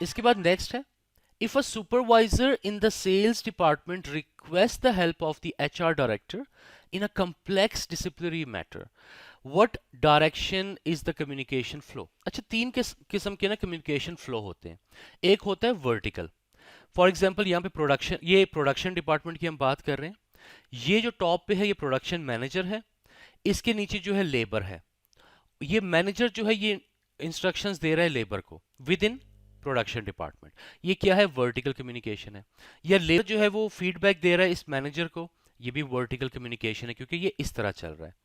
इसके बाद नेक्स्ट है, if a supervisor in the sales department requests the help of the HR director in a complex disciplinary matter, what direction is the communication flow? अच्छा, तीन किस्म के ना communication flow होते हैं। एक होता है वर्टिकल। फॉर एग्जांपल यहाँ पे ये प्रोडक्शन डिपार्टमेंट की हम बात कर रहे हैं। ये जो टॉप पे है ये प्रोडक्शन मैनेजर है, इसके नीचे जो है लेबर है। ये मैनेजर जो है ये इंस्ट्रक्शंस दे रहा है लेबर को विद इन प्रोडक्शन डिपार्टमेंट। ये क्या है? वर्टिकल कम्युनिकेशन है। या लेबर जो है वो फीडबैक दे रहा है इस मैनेजर को, ये भी वर्टिकल कम्युनिकेशन है क्योंकि ये इस तरह चल रहा है।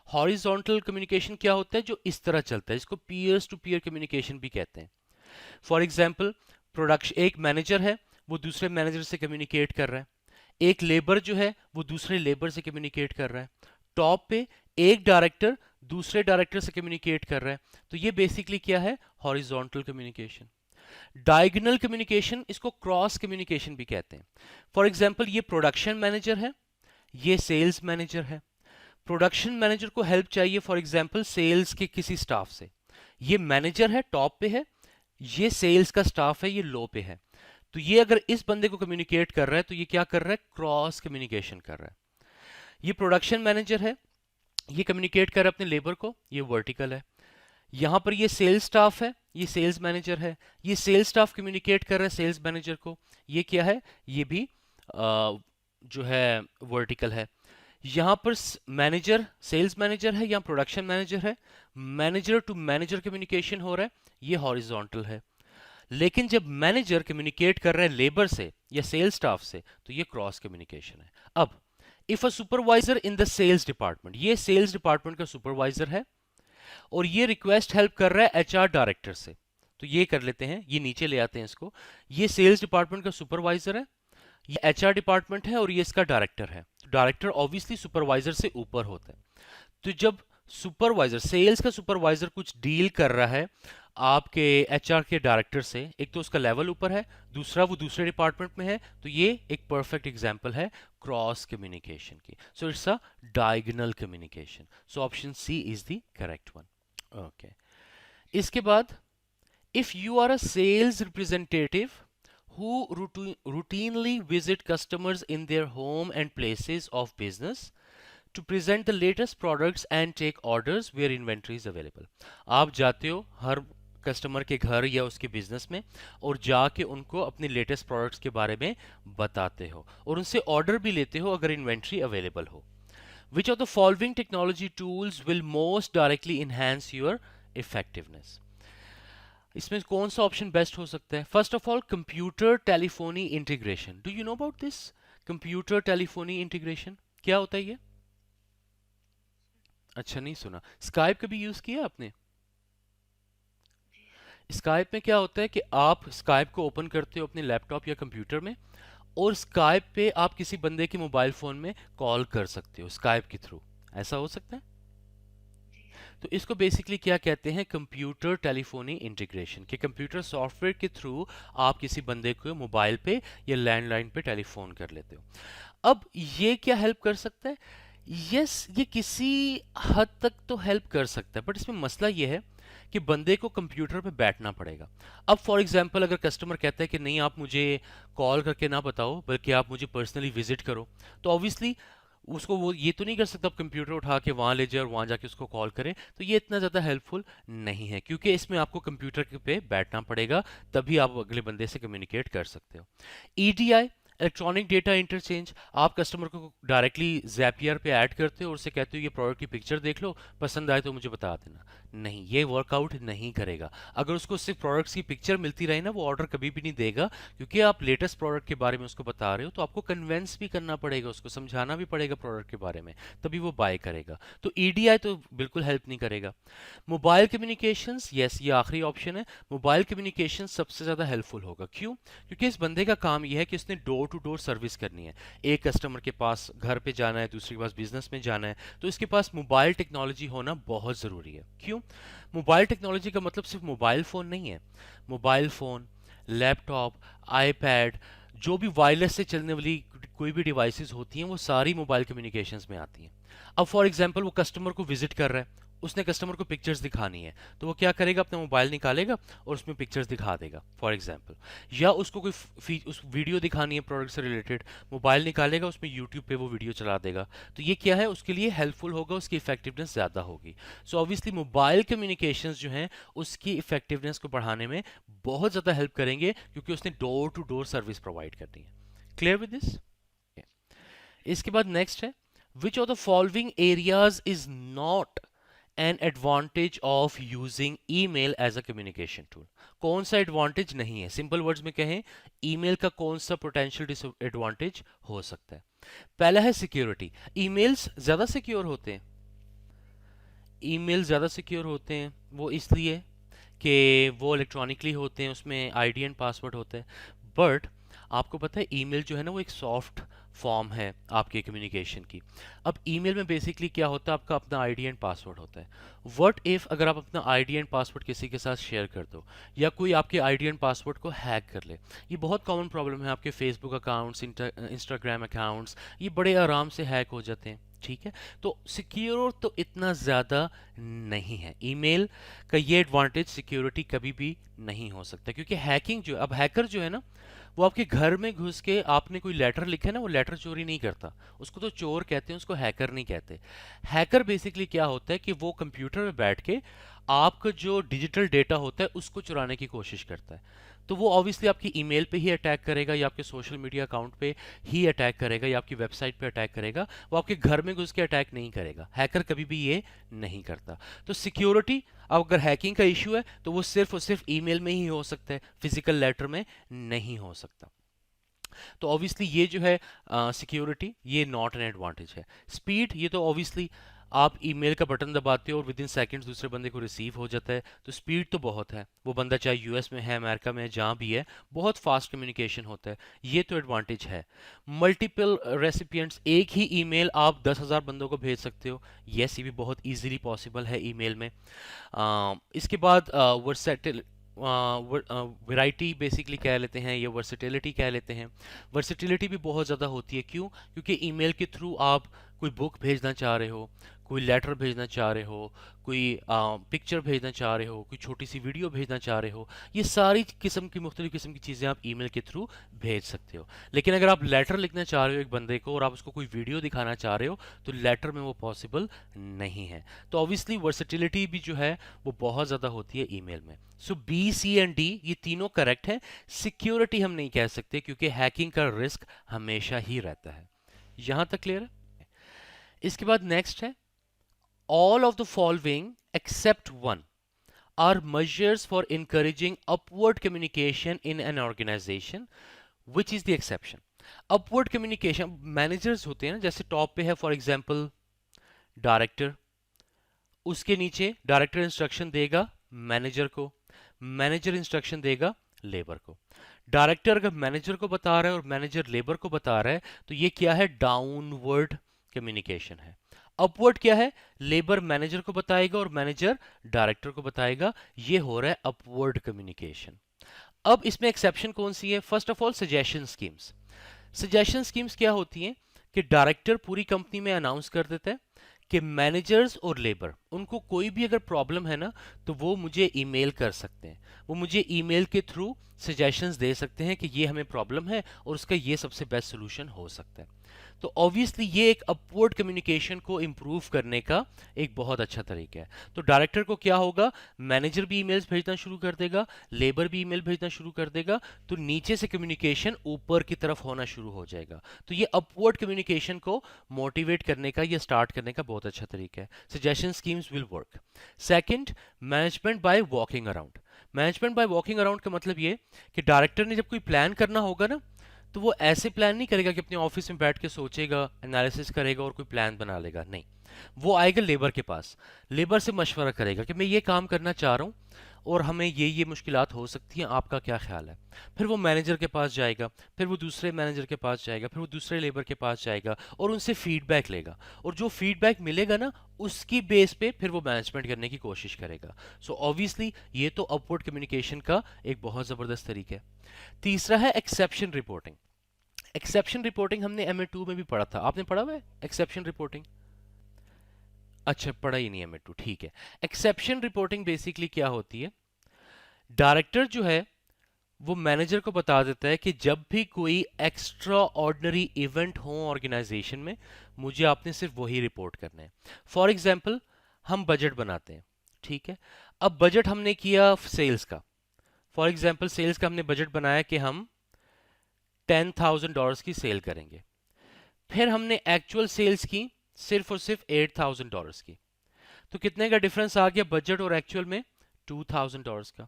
हॉरिजॉन्टल कम्युनिकेशन क्या होता है? जो इस तरह चलता है, इसको पीयर्स टू पीयर कम्युनिकेशन भी कहते हैं। फॉर एग्जाम्पल, प्रोडक्शन एक मैनेजर है, वो दूसरे मैनेजर से कम्युनिकेट कर रहा है। एक लेबर जो है वो दूसरे लेबर से कम्युनिकेट कर रहा है। टॉप पे एक डायरेक्टर दूसरे डायरेक्टर से कम्युनिकेट कर रहा है। तो ये बेसिकली क्या है? Horizontal communication. डायगोनल कम्युनिकेशन, इसको क्रॉस कम्युनिकेशन भी कहते हैं। फॉर एग्जाम्पल, ये प्रोडक्शन मैनेजर है, ये सेल्स मैनेजर है। प्रोडक्शन मैनेजर को हेल्प चाहिए फॉर एग्जाम्पल सेल्स के किसी स्टाफ से। ये मैनेजर है, टॉप पे है, ये सेल्स का स्टाफ है, ये लो पे है। तो ये अगर इस बंदे को कम्युनिकेट कर रहा है तो ये क्या कर रहा है? क्रॉस कम्युनिकेशन कर रहा है। ये प्रोडक्शन मैनेजर है, ये कम्युनिकेट कर रहा है अपने लेबर को, ये वर्टिकल है। यहां पर ये सेल्स स्टाफ है, ये सेल्स मैनेजर है, ये सेल्स स्टाफ कम्युनिकेट कर रहा है सेल्स मैनेजर को, ये क्या है? ये भी जो है वर्टिकल है। यहां पर मैनेजर सेल्स मैनेजर है या प्रोडक्शन मैनेजर है, मैनेजर टू मैनेजर कम्युनिकेशन हो रहा है, ये हॉरिजॉन्टल है। लेकिन जब मैनेजर कम्युनिकेट कर रहा है लेबर से या सेल्स स्टाफ से तो ये क्रॉस कम्युनिकेशन है। अब if a supervisor in the sales department, ये सेल्स डिपार्टमेंट का सुपरवाइजर है और ये रिक्वेस्ट हेल्प कर रहा है एचआर डायरेक्टर से। तो ये कर लेते हैं, ये नीचे ले आते हैं इसको। ये सेल्स डिपार्टमेंट का सुपरवाइजर है, ये एचआर डिपार्टमेंट है और ये इसका डायरेक्टर है। तो डायरेक्टर ऑब्वियसली सुपरवाइजर से ऊपर होता है। तो जब सुपरवाइजर सेल्स का सुपरवाइजर कुछ डील कर रहा है आपके एचआर के डायरेक्टर से, एक तो उसका लेवल ऊपर है, दूसरा वो दूसरे डिपार्टमेंट में है, तो ये एक परफेक्ट एग्जांपल है क्रॉस कम्युनिकेशन की। So it's a diagonal communication. So option C is the correct one. Okay, इसके बाद, if you are a sales representative who routinely visit customers in their home and places of business to present the latest products and take orders where inventory is available। आप जाते हो हर customer के घर या उसके business में और जाके उनको अपने लेटेस्ट प्रोडक्ट्स के बारे में बताते हो और उनसे ऑर्डर भी लेते हो अगर इन्वेंट्री अवेलेबल हो। विच of the following technology tools will most directly enhance your effectiveness? इसमें कौन सा ऑप्शन बेस्ट हो सकता है? First of all, computer telephony integration. Do you know about this? Computer telephony integration क्या होता है ये? अच्छा, नहीं सुना। स्काइप कभी यूज किया आपने? स्काइप में क्या होता है कि आप स्काइप को ओपन करते हो अपने लैपटॉप या कंप्यूटर में और स्काइप पे आप किसी बंदे के मोबाइल फोन में कॉल कर सकते हो स्काइप के थ्रू। ऐसा हो सकता है? तो इसको बेसिकली क्या कहते हैं? कंप्यूटर टेलीफोनी इंटीग्रेशन, कि कंप्यूटर सॉफ्टवेयर के थ्रू आप किसी बंदे को मोबाइल पे या लैंडलाइन पे टेलीफोन कर लेते हो। अब ये क्या हेल्प कर सकता है? यस, ये किसी हद तक तो हेल्प कर सकता है, बट इसमें मसला ये है कि बंदे को कंप्यूटर पे बैठना पड़ेगा। अब फॉर एग्जांपल, अगर कस्टमर कहता है कि नहीं आप मुझे कॉल करके ना बताओ बल्कि आप मुझे पर्सनली विजिट करो, तो ऑब्वियसली उसको वो ये तो नहीं कर सकता आप कंप्यूटर उठा के वहां ले जाए और वहां जाके उसको कॉल करें। तो ये इतना ज़्यादा हेल्पफुल नहीं है क्योंकि इसमें आपको कंप्यूटर पे बैठना पड़ेगा, तभी आप अगले बंदे से कम्युनिकेट कर सकते हो। ईडीआई, इलेक्ट्रॉनिक डेटा इंटरचेंज, आप कस्टमर को डायरेक्टली जैपियर पे ऐड करते हो और उससे कहते हो ये प्रोडक्ट की पिक्चर देख लो, पसंद आए तो मुझे बता देना। नहीं, ये वर्कआउट नहीं करेगा। अगर उसको सिर्फ प्रोडक्ट्स की पिक्चर मिलती रही ना, वो ऑर्डर कभी भी नहीं देगा क्योंकि आप लेटेस्ट प्रोडक्ट के बारे में उसको बता रहे हो, तो आपको कन्वेंस भी करना पड़ेगा, उसको समझाना भी पड़ेगा प्रोडक्ट के बारे में, तभी वो बाय करेगा। तो ईडीआई तो बिल्कुल हेल्प नहीं करेगा। मोबाइल कम्युनिकेशंस, यस, ये आखिरी ऑप्शन है। मोबाइल कम्युनिकेशन सबसे ज़्यादा हेल्पफुल होगा। क्यों? क्योंकि इस बंदे का काम यह है कि उसने डोर टू डोर सर्विस करनी है। एक कस्टमर के पास घर पे जाना है, दूसरे के पास बिजनेस में जाना है, तो इसके पास मोबाइल टेक्नोलॉजी होना बहुत ज़रूरी है। क्यों? मोबाइल टेक्नोलॉजी का मतलब सिर्फ मोबाइल फ़ोन नहीं है। मोबाइल फ़ोन, लैपटॉप, आईपैड, जो भी वायरलेस से चलने वाली कोई भी डिवाइसेस होती हैं वो सारी मोबाइल कम्युनिकेशंस में आती हैं। अब फॉर एग्जांपल वो कस्टमर को विजिट कर रहा है, उसने कस्टमर को पिक्चर्स दिखानी है, तो वो क्या करेगा, अपना मोबाइल निकालेगा और उसमें पिक्चर्स दिखा देगा फॉर एग्जांपल। या उसको कोई उस वीडियो दिखानी है प्रोडक्ट से रिलेटेड, मोबाइल निकालेगा, उसमें यूट्यूब पे वो वीडियो चला देगा। तो ये क्या है, उसके लिए हेल्पफुल होगा, उसकी इफेक्टिवनेस ज़्यादा होगी। सो ऑब्वियसली मोबाइल कम्युनिकेशंस जो हैं उसकी इफेक्टिवनेस को बढ़ाने में बहुत ज़्यादा हेल्प करेंगे, क्योंकि उसने door to door service provide करनी है। Clear with this? इसके बाद नेक्स्ट है, which of the following areas is not an advantage of using email as a communication tool. कौन सा एडवांटेज नहीं है, सिंपल वर्ड्स में कहें, ईमेल का कौन सा पोटेंशियल डिसएडवांटेज हो सकता है। पहला है सिक्योरिटी। ईमेल्स ज्यादा सिक्योर होते हैं, ईमेल ज़्यादा सिक्योर होते हैं, वो इसलिए कि वो इलेक्ट्रॉनिकली होते हैं, उसमें आईडी एंड पासवर्ड होता है। बट आपको पता है ईमेल जो है ना वो एक सॉफ्ट फॉर्म है आपके कम्युनिकेशन की। अब ईमेल में बेसिकली क्या होता है, आपका अपना आईडी एंड पासवर्ड होता है। व्हाट इफ अगर आप अपना आईडी एंड पासवर्ड किसी के साथ शेयर कर दो, या कोई आपके आईडी एंड पासवर्ड को हैक कर ले। ये बहुत कॉमन प्रॉब्लम है, आपके फेसबुक अकाउंट्स, इंस्टाग्राम अकाउंट्स, ये बड़े आराम से हैक हो जाते हैं। ठीक है, तो सिक्योर तो इतना ज़्यादा नहीं है ईमेल का, ये एडवांटेज सिक्योरिटी कभी भी नहीं हो सकता, क्योंकि हैकिंग जो, अब हैकर जो है ना वो आपके घर में घुस के, आपने कोई लेटर लिखा है ना, वो लेटर चोरी नहीं करता, उसको तो चोर कहते हैं, उसको हैकर नहीं कहते। हैकर बेसिकली क्या होता है कि वो कंप्यूटर में बैठ के आपका जो डिजिटल डेटा होता है उसको चुराने की कोशिश करता है। तो वो ऑब्वियसली आपकी ईमेल पे ही अटैक करेगा, या आपके सोशल मीडिया अकाउंट पे ही अटैक करेगा, या आपकी वेबसाइट पे अटैक करेगा। वो आपके घर में घुस के अटैक नहीं करेगा, हैकर कभी भी ये नहीं करता। तो सिक्योरिटी, अब अगर हैकिंग का इशू है तो वो सिर्फ और सिर्फ ईमेल में ही हो सकता है, फिजिकल लेटर में नहीं हो सकता। तो ऑब्वियसली ये जो है सिक्योरिटी, ये नॉट एन एडवांटेज है। स्पीड, ये तो ऑब्वियसली आप ईमेल का बटन दबाते हो और विद इन सेकेंड्स दूसरे बंदे को रिसीव हो जाता है, तो स्पीड तो बहुत है। वो बंदा चाहे यूएस में है, अमेरिका में है, जहाँ भी है, बहुत फास्ट कम्युनिकेशन होता है, ये तो एडवांटेज है। मल्टीपल रेसिपिएंट्स, एक ही ईमेल आप 10,000 बंदों को भेज सकते हो, यस ये भी बहुत इजीली पॉसिबल है ईमेल में। इसके बाद वर्सेटिल, वैरायटी बेसिकली कह लेते हैं, या वर्सेटिलिटी कह लेते हैं। वर्सेटिलिटी भी बहुत ज़्यादा होती है, क्यों? क्योंकि ईमेल के थ्रू आप कोई बुक भेजना चाह रहे हो, कोई लेटर भेजना चाह रहे हो, कोई पिक्चर भेजना चाह रहे हो, कोई छोटी सी वीडियो भेजना चाह रहे हो, ये सारी किस्म की मुख्तलिफ किस्म की चीज़ें आप ईमेल के थ्रू भेज सकते हो। लेकिन अगर आप लेटर लिखना चाह रहे हो एक बंदे को और आप उसको कोई वीडियो दिखाना चाह रहे हो, तो लेटर में वो पॉसिबल नहीं है। तो ऑब्वियसली वर्सेटिलिटी भी जो है वो बहुत ज़्यादा होती है ईमेल में। सो बी, सी एंड डी ये तीनों करेक्ट है। सिक्योरिटी हम नहीं कह सकते, क्योंकि हैकिंग का रिस्क हमेशा ही रहता है। यहां तक क्लियर है? इसके बाद नेक्स्ट है, all of the following except one are measures for encouraging upward communication in an organization, which is the exception? upward communication, managers होते हैं ना, जैसे टॉप पे है फॉर एग्जांपल डायरेक्टर, उसके नीचे डायरेक्टर इंस्ट्रक्शन देगा मैनेजर को, मैनेजर इंस्ट्रक्शन देगा लेबर को। डायरेक्टर अगर मैनेजर को बता रहा है और मैनेजर लेबर को बता रहा है, तो ये क्या है, डाउनवर्ड कम्युनिकेशन है। अपवर्ड क्या है, लेबर मैनेजर को बताएगा और मैनेजर डायरेक्टर को बताएगा, ये हो रहा है अपवर्ड कम्युनिकेशन। अब इसमें एक्सेप्शन कौन सी है? First of all suggestion schemes. Suggestion schemes क्या होती हैं कि डायरेक्टर पूरी कंपनी में अनाउंस कर देता है कि मैनेजर्स और लेबर, उनको कोई भी अगर प्रॉब्लम है ना, तो वो मुझे ईमेल कर सकते हैं, वो मुझे ईमेल के थ्रू सजेशंस दे सकते हैं कि ये हमें प्रॉब्लम है और उसका ये सबसे बेस्ट सोल्यूशन हो सकता है। तो ऑब्वियसली ये एक अपवर्ड कम्युनिकेशन को इंप्रूव करने का एक बहुत अच्छा तरीका है। तो डायरेक्टर को क्या होगा, मैनेजर भी ईमेल्स भेजना शुरू कर देगा, लेबर भी ईमेल भेजना शुरू कर देगा, तो नीचे से कम्युनिकेशन ऊपर की तरफ होना शुरू हो जाएगा। तो ये अपवर्ड कम्युनिकेशन को मोटिवेट करने का या स्टार्ट करने का बहुत अच्छा तरीका है। Suggestion schemes will work. Second, management by walking around. Management by walking around का मतलब ये कि डायरेक्टर ने जब कोई प्लान करना होगा ना, तो वो ऐसे प्लान नहीं करेगा कि अपने ऑफिस में बैठ के सोचेगा, एनालिसिस करेगा और कोई प्लान बना लेगा, नहीं। वो आएगा लेबर के पास, लेबर से मशवरा करेगा कि मैं ये काम करना चाह रहा हूँ और हमें ये मुश्किलात हो सकती हैं, आपका क्या ख्याल है। फिर वो मैनेजर के पास जाएगा, फिर वो दूसरे मैनेजर के पास जाएगा, फिर वो दूसरे लेबर के पास जाएगा और उनसे फीडबैक लेगा, और जो फीडबैक मिलेगा ना उसकी बेस पे फिर वो मैनेजमेंट करने की कोशिश करेगा। सो ऑब्वियसली ये तो अपवर्ड कम्युनिकेशन का एक बहुत ज़बरदस्त तरीका है। तीसरा है एक्सेप्शन रिपोर्टिंग। एक्सेप्शन रिपोर्टिंग हमने MA2 में भी पढ़ा था, आपने पढ़ा हुआ है एक्सेप्शन रिपोर्टिंग? अच्छा, पढ़ा ही नहीं है मिट्टू, ठीक है। एक्सेप्शन रिपोर्टिंग बेसिकली क्या होती है? डायरेक्टर जो है वो मैनेजर को बता देता है कि जब भी कोई एक्स्ट्रा ऑर्डिनरी इवेंट हो ऑर्गेनाइजेशन में, मुझे आपने सिर्फ वही रिपोर्ट करना है। फॉर एग्जाम्पल, हम बजट बनाते हैं, ठीक है। अब बजट हमने किया सेल्स का। फॉर एग्जाम्पल, सेल्स का हमने बजट बनाया कि हम $10,000 की सेल करेंगे। फिर हमने एक्चुअल सेल्स की सिर्फ और सिर्फ $8,000 की। तो कितने का डिफरेंस आ गया बजट और एक्चुअल में? $2,000 का।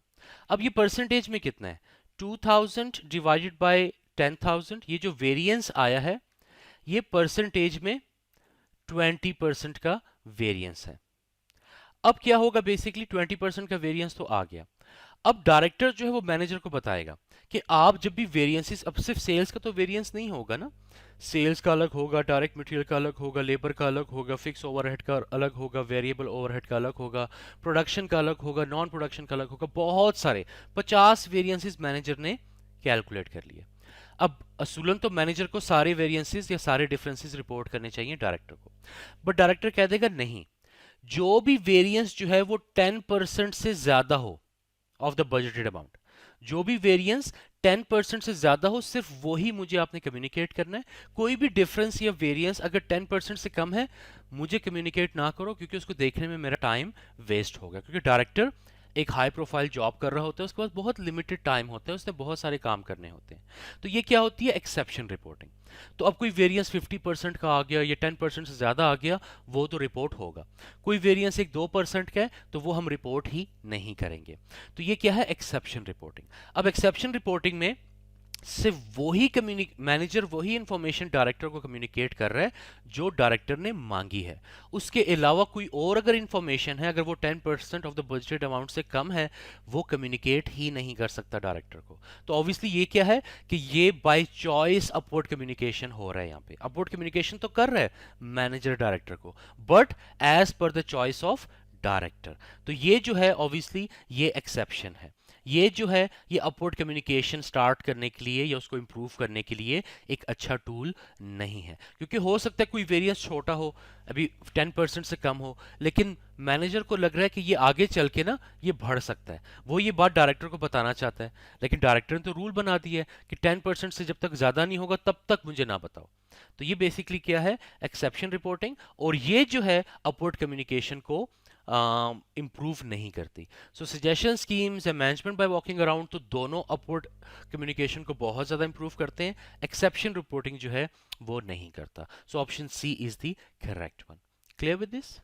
अब ये परसेंटेज में कितना है? 2000 डिवाइडेड बाय 10,000, ये जो वेरिएंस आया है ये परसेंटेज में 20% का वेरिएंस है। अब क्या होगा? बेसिकली 20% का वेरिएंस तो आ गया। अब डायरेक्टर जो है वो मैनेजर को बताएगा कि आप जब भी वेरिएंसेस, अब सिर्फ सेल्स का तो वेरिएंस नहीं होगा ना, सेल्स का अलग होगा, डायरेक्ट मटेरियल का अलग होगा, लेबर का अलग होगा, फिक्स ओवरहेड का अलग होगा, वेरिएबल ओवरहेड का अलग होगा, प्रोडक्शन का अलग होगा, नॉन प्रोडक्शन का अलग होगा, बहुत सारे 50 वेरिएंसेस मैनेजर ने कैलकुलेट कर लिए। अब असूलन तो मैनेजर को सारे वेरिएंसेस या सारे डिफरेंसेस रिपोर्ट करने चाहिए डायरेक्टर को, बट डायरेक्टर कह देगा नहीं, जो भी वेरिएंस जो है वो 10% से ज्यादा हो ऑफ द बजटेड अमाउंट, जो भी वेरिएंस 10% से ज्यादा हो, सिर्फ वही मुझे आपने कम्युनिकेट करना है। कोई भी डिफरेंस या वेरिएंस अगर 10% से कम है, मुझे कम्युनिकेट ना करो, क्योंकि उसको देखने में मेरा टाइम वेस्ट होगा। क्योंकि डायरेक्टर एक हाई प्रोफाइल जॉब कर रहा होता है, उसके पास बहुत लिमिटेड टाइम होता है, उसने बहुत सारे काम करने होते हैं। तो ये क्या होती है? Exception reporting. तो अब कोई वेरिएंस 50% का आ गया या 10% से ज्यादा आ गया, वो तो रिपोर्ट होगा। कोई वेरिएंस 1-2% का है तो वो हम रिपोर्ट ही नहीं करेंगे। तो ये क्या है? Exception reporting. अब एक्सेप्शन रिपोर्टिंग में सिर्फ वही मैनेजर वही इंफॉर्मेशन डायरेक्टर को कम्युनिकेट कर रहा है जो डायरेक्टर ने मांगी है। उसके अलावा कोई और अगर इंफॉर्मेशन है, अगर वो 10% ऑफ द बजटेड अमाउंट से कम है, वो कम्युनिकेट ही नहीं कर सकता डायरेक्टर को। तो ऑब्वियसली ये क्या है कि ये बाय चॉइस अपवर्ड कम्युनिकेशन हो रहा है। यहाँ पे अपवर्ड कम्युनिकेशन तो कर रहा है मैनेजर डायरेक्टर को, but as per the choice of director. तो ये जो है ऑब्वियसली ये एक्सेप्शन है। ये जो है ये अपवर्ड कम्युनिकेशन स्टार्ट करने के लिए या उसको इंप्रूव करने के लिए एक अच्छा टूल नहीं है। क्योंकि हो सकता है कोई वेरिएंस छोटा हो, अभी 10% से कम हो, लेकिन मैनेजर को लग रहा है कि ये आगे चल के ना ये बढ़ सकता है, वो ये बात डायरेक्टर को बताना चाहता है, लेकिन डायरेक्टर ने तो रूल बना दिया है कि 10% से जब तक ज्यादा नहीं होगा तब तक मुझे ना बताओ। तो ये बेसिकली क्या है? Exception reporting. और ये जो है अपवर्ड कम्युनिकेशन को इम्प्रूव नहीं करती। सो सजेशन स्कीम्स या मैनेजमेंट बाय वॉकिंग अराउंड तो दोनों अपवर्ड कम्युनिकेशन को बहुत ज़्यादा इम्प्रूव करते हैं, एक्सेप्शन रिपोर्टिंग जो है वो नहीं करता। So option C is the correct one. Clear with this?